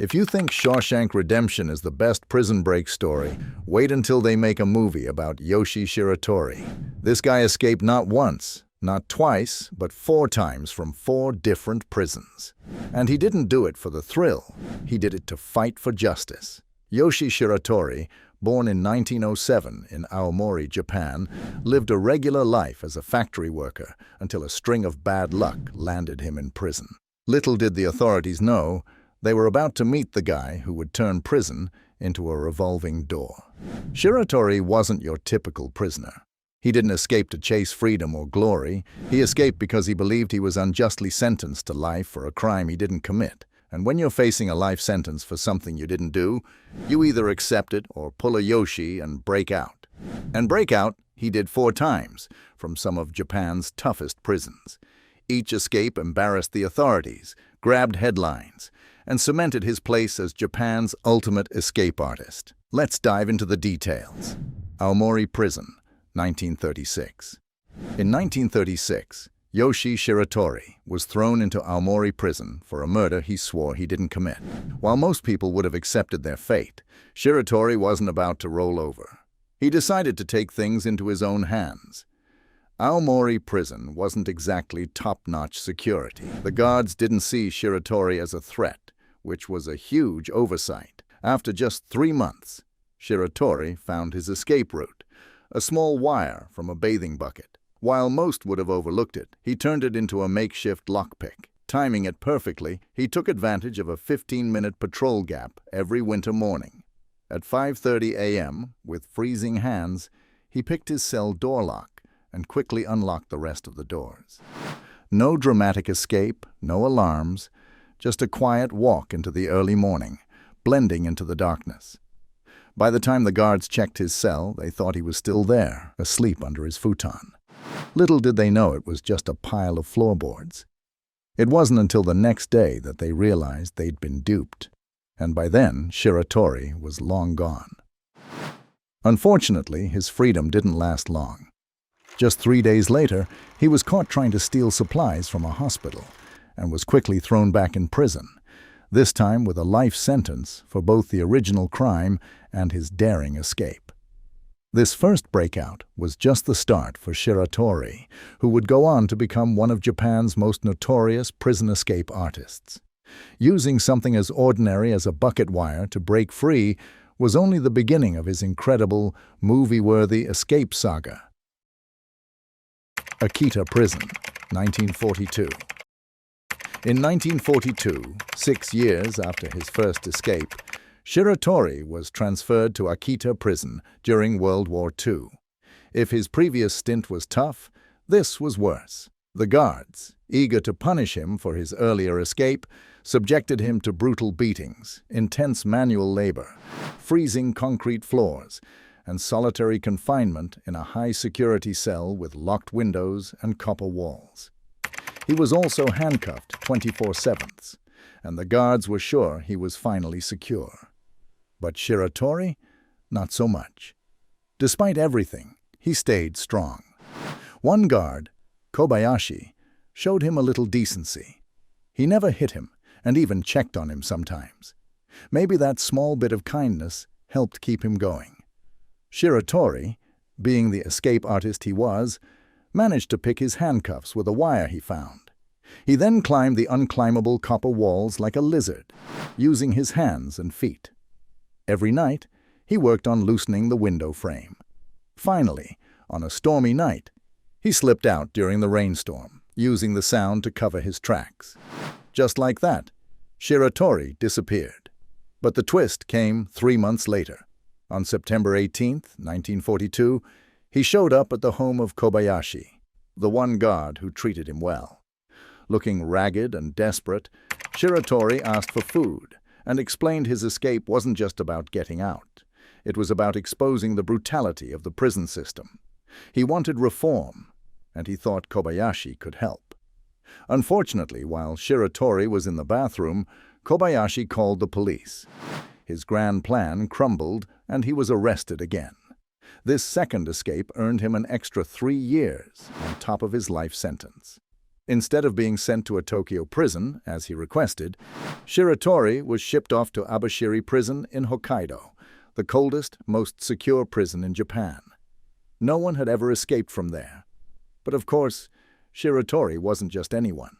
If you think Shawshank Redemption is the best prison break story, wait until they make a movie about Yoshie Shiratori. This guy escaped not once, not twice, but 4 times from 4 different prisons. And he didn't do it for the thrill. He did it to fight for justice. Yoshie Shiratori, born in 1907 in Aomori, Japan, lived a regular life as a factory worker until a string of bad luck landed him in prison. Little did the authorities know, they were about to meet the guy who would turn prison into a revolving door. Shiratori wasn't your typical prisoner. He didn't escape to chase freedom or glory. He escaped because he believed he was unjustly sentenced to life for a crime he didn't commit. And when you're facing a life sentence for something you didn't do, you either accept it or pull a Yoshi and break out. And break out he did 4 times from some of Japan's toughest prisons. Each escape embarrassed the authorities, grabbed headlines, and cemented his place as Japan's ultimate escape artist. Let's dive into the details. Aomori Prison, 1936. In 1936, Yoshie Shiratori was thrown into Aomori Prison for a murder he swore he didn't commit. While most people would have accepted their fate, Shiratori wasn't about to roll over. He decided to take things into his own hands. Aomori Prison wasn't exactly top-notch security. The guards didn't see Shiratori as a threat, which was a huge oversight. After just 3 months, Shiratori found his escape route, a small wire from a bathing bucket. While most would have overlooked it, he turned it into a makeshift lockpick. Timing it perfectly, he took advantage of a 15-minute patrol gap every winter morning. At 5:30 a.m., with freezing hands, he picked his cell door lock and quickly unlocked the rest of the doors. No dramatic escape, no alarms, just a quiet walk into the early morning, blending into the darkness. By the time the guards checked his cell, they thought he was still there, asleep under his futon. Little did they know it was just a pile of floorboards. It wasn't until the next day that they realized they'd been duped, and by then Shiratori was long gone. Unfortunately, his freedom didn't last long. Just 3 days later, he was caught trying to steal supplies from a hospital and was quickly thrown back in prison, this time with a life sentence for both the original crime and his daring escape. This first breakout was just the start for Shiratori, who would go on to become one of Japan's most notorious prison escape artists. Using something as ordinary as a bucket wire to break free was only the beginning of his incredible, movie-worthy escape saga. Akita Prison, 1942. In 1942, 6 years after his first escape, Shiratori was transferred to Akita Prison during World War II. If his previous stint was tough, this was worse. The guards, eager to punish him for his earlier escape, subjected him to brutal beatings, intense manual labor, freezing concrete floors, and solitary confinement in a high-security cell with locked windows and copper walls. He was also handcuffed 24/7, and the guards were sure he was finally secure. But Shiratori? Not so much. Despite everything, he stayed strong. One guard, Kobayashi, showed him a little decency. He never hit him, and even checked on him sometimes. Maybe that small bit of kindness helped keep him going. Shiratori, being the escape artist he was, managed to pick his handcuffs with a wire he found. He then climbed the unclimbable copper walls like a lizard, using his hands and feet. Every night, he worked on loosening the window frame. Finally, on a stormy night, he slipped out during the rainstorm, using the sound to cover his tracks. Just like that, Shiratori disappeared. But the twist came 3 months later. On September 18, 1942, he showed up at the home of Kobayashi, the one guard who treated him well. Looking ragged and desperate, Shiratori asked for food and explained his escape wasn't just about getting out. It was about exposing the brutality of the prison system. He wanted reform, and he thought Kobayashi could help. Unfortunately, while Shiratori was in the bathroom, Kobayashi called the police. His grand plan crumbled, and he was arrested again. This second escape earned him an extra 3 years on top of his life sentence. Instead of being sent to a Tokyo prison, as he requested, Shiratori was shipped off to Abashiri Prison in Hokkaido, the coldest, most secure prison in Japan. No one had ever escaped from there. But of course, Shiratori wasn't just anyone.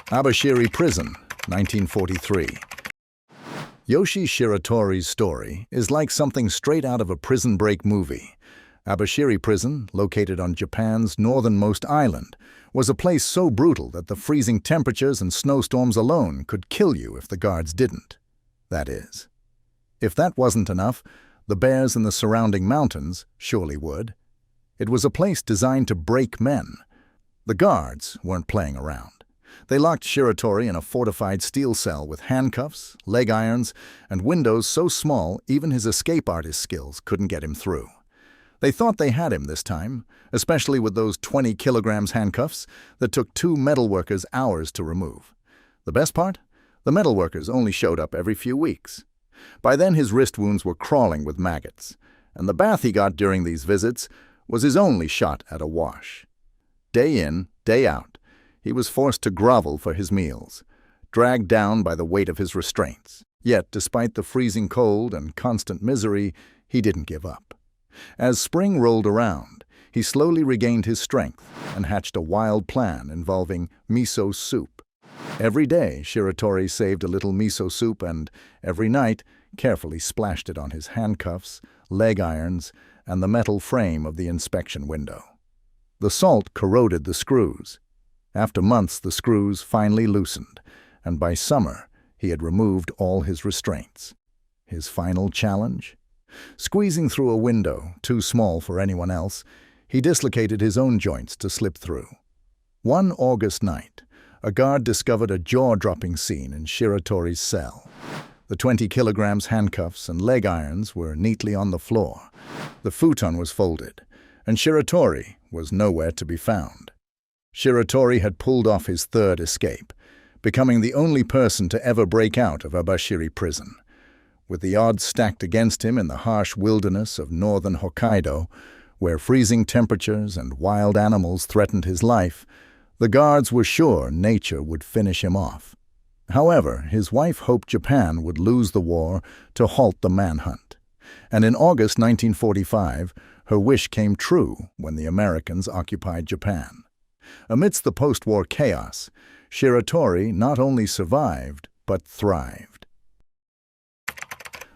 Abashiri Prison, 1943. Yoshie Shiratori's story is like something straight out of a prison break movie. Abashiri Prison, located on Japan's northernmost island, was a place so brutal that the freezing temperatures and snowstorms alone could kill you if the guards didn't. That is. If that wasn't enough, the bears in the surrounding mountains surely would. It was a place designed to break men. The guards weren't playing around. They locked Shiratori in a fortified steel cell with handcuffs, leg irons, and windows so small even his escape artist skills couldn't get him through. They thought they had him this time, especially with those 20 kilograms handcuffs that took 2 metalworkers hours to remove. The best part? The metalworkers only showed up every few weeks. By then his wrist wounds were crawling with maggots, and the bath he got during these visits was his only shot at a wash. Day in, day out, he was forced to grovel for his meals, dragged down by the weight of his restraints. Yet, despite the freezing cold and constant misery, he didn't give up. As spring rolled around, he slowly regained his strength and hatched a wild plan involving miso soup. Every day, Shiratori saved a little miso soup and, every night, carefully splashed it on his handcuffs, leg irons, and the metal frame of the inspection window. The salt corroded the screws. After months, the screws finally loosened, and by summer, he had removed all his restraints. His final challenge? Squeezing through a window, too small for anyone else, he dislocated his own joints to slip through. One August night, a guard discovered a jaw-dropping scene in Shiratori's cell. The 20 kilograms handcuffs and leg irons were neatly on the floor. The futon was folded, and Shiratori was nowhere to be found. Shiratori had pulled off his third escape, becoming the only person to ever break out of Abashiri Prison. With the odds stacked against him in the harsh wilderness of northern Hokkaido, where freezing temperatures and wild animals threatened his life, the guards were sure nature would finish him off. However, his wife hoped Japan would lose the war to halt the manhunt. And in August 1945, her wish came true when the Americans occupied Japan. Amidst the post-war chaos, Shiratori not only survived, but thrived.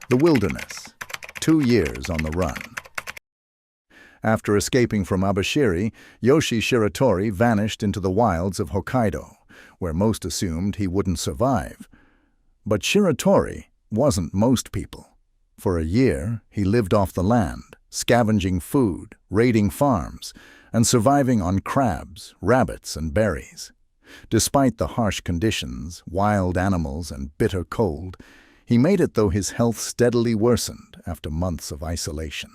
The wilderness. 2 years on the run. After escaping from Abashiri, Yoshie Shiratori vanished into the wilds of Hokkaido, where most assumed he wouldn't survive. But Shiratori wasn't most people. For a year, he lived off the land, scavenging food, raiding farms, and surviving on crabs, rabbits, and berries. Despite the harsh conditions, wild animals, and bitter cold, he made it though his health steadily worsened after months of isolation.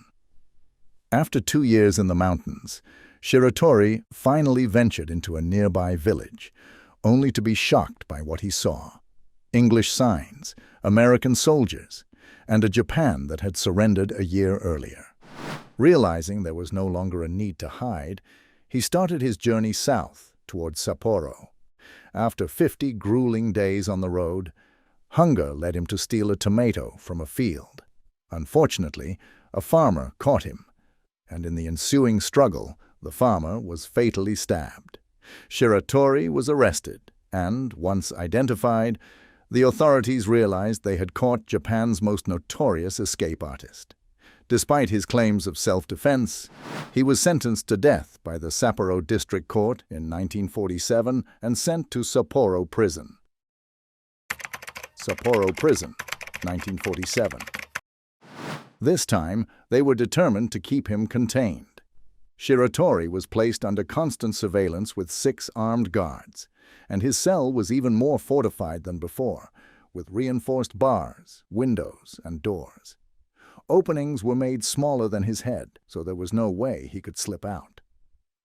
After 2 years in the mountains, Shiratori finally ventured into a nearby village, only to be shocked by what he saw. English signs, American soldiers, and a Japan that had surrendered a year earlier. Realizing there was no longer a need to hide, he started his journey south toward Sapporo. After 50 grueling days on the road, hunger led him to steal a tomato from a field. Unfortunately, a farmer caught him, and in the ensuing struggle, the farmer was fatally stabbed. Shiratori was arrested, and, once identified, the authorities realized they had caught Japan's most notorious escape artist. Despite his claims of self-defense, he was sentenced to death by the Sapporo District Court in 1947 and sent to Sapporo Prison. Sapporo Prison, 1947. This time, they were determined to keep him contained. Shiratori was placed under constant surveillance with 6 armed guards, and his cell was even more fortified than before, with reinforced bars, windows, and doors. Openings were made smaller than his head, so there was no way he could slip out.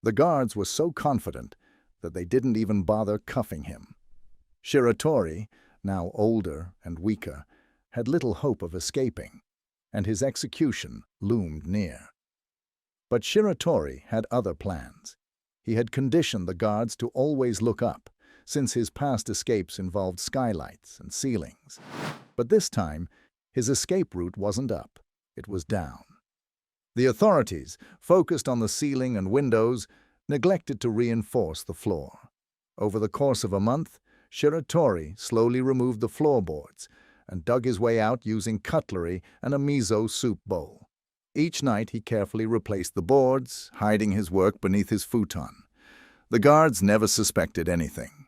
The guards were so confident that they didn't even bother cuffing him. Shiratori, now older and weaker, had little hope of escaping, and his execution loomed near. But Shiratori had other plans. He had conditioned the guards to always look up, since his past escapes involved skylights and ceilings. But this time, his escape route wasn't up, it was down. The authorities, focused on the ceiling and windows, neglected to reinforce the floor. Over the course of a month, Shiratori slowly removed the floorboards and dug his way out using cutlery and a miso soup bowl. Each night he carefully replaced the boards, hiding his work beneath his futon. The guards never suspected anything.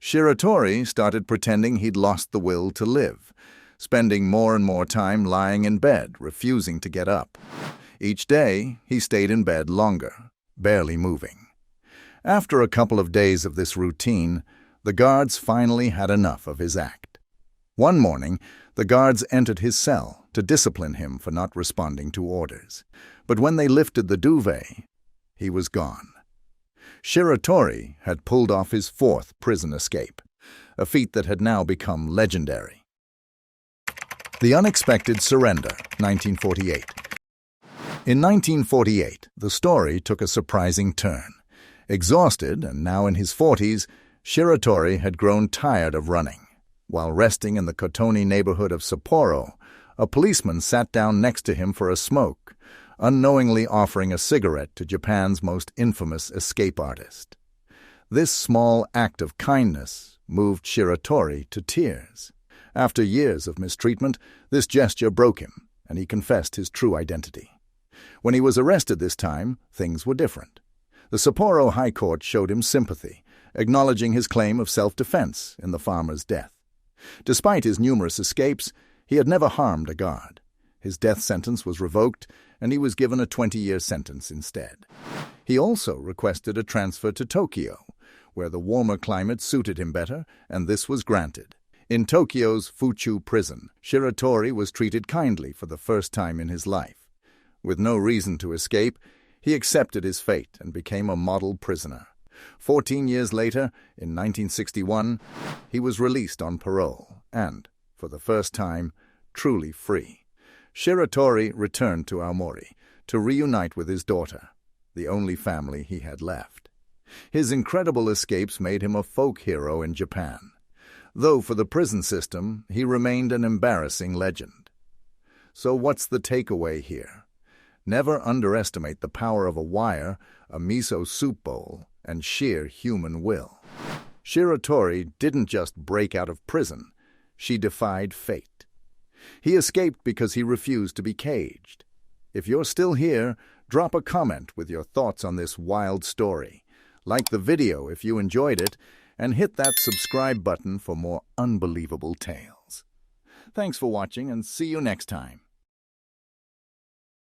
Shiratori started pretending he'd lost the will to live, spending more and more time lying in bed, refusing to get up. Each day, he stayed in bed longer, barely moving. After a couple of days of this routine, the guards finally had enough of his act. One morning, the guards entered his cell to discipline him for not responding to orders. But when they lifted the duvet, he was gone. Shiratori had pulled off his fourth prison escape, a feat that had now become legendary. The Unexpected Surrender, 1948. In 1948, the story took a surprising turn. Exhausted and now in his 40s, Shiratori had grown tired of running. While resting in the Kotoni neighborhood of Sapporo, a policeman sat down next to him for a smoke, unknowingly offering a cigarette to Japan's most infamous escape artist. This small act of kindness moved Shiratori to tears. After years of mistreatment, this gesture broke him, and he confessed his true identity. When he was arrested this time, things were different. The Sapporo High Court showed him sympathy, acknowledging his claim of self-defense in the farmer's death. Despite his numerous escapes, he had never harmed a guard. His death sentence was revoked, and he was given a 20-year sentence instead. He also requested a transfer to Tokyo, where the warmer climate suited him better, and this was granted. In Tokyo's Fuchu prison, Shiratori was treated kindly for the first time in his life. With no reason to escape, he accepted his fate and became a model prisoner. 14 years later, in 1961, he was released on parole and, for the first time, truly free. Shiratori returned to Aomori to reunite with his daughter, the only family he had left. His incredible escapes made him a folk hero in Japan, though for the prison system he remained an embarrassing legend. So what's the takeaway here? Never underestimate the power of a wire, a miso soup bowl, and sheer human will. Shiratori didn't just break out of prison, she defied fate. He escaped because he refused to be caged. If you're still here, drop a comment with your thoughts on this wild story. Like the video if you enjoyed it, and hit that subscribe button for more unbelievable tales. Thanks for watching, and see you next time.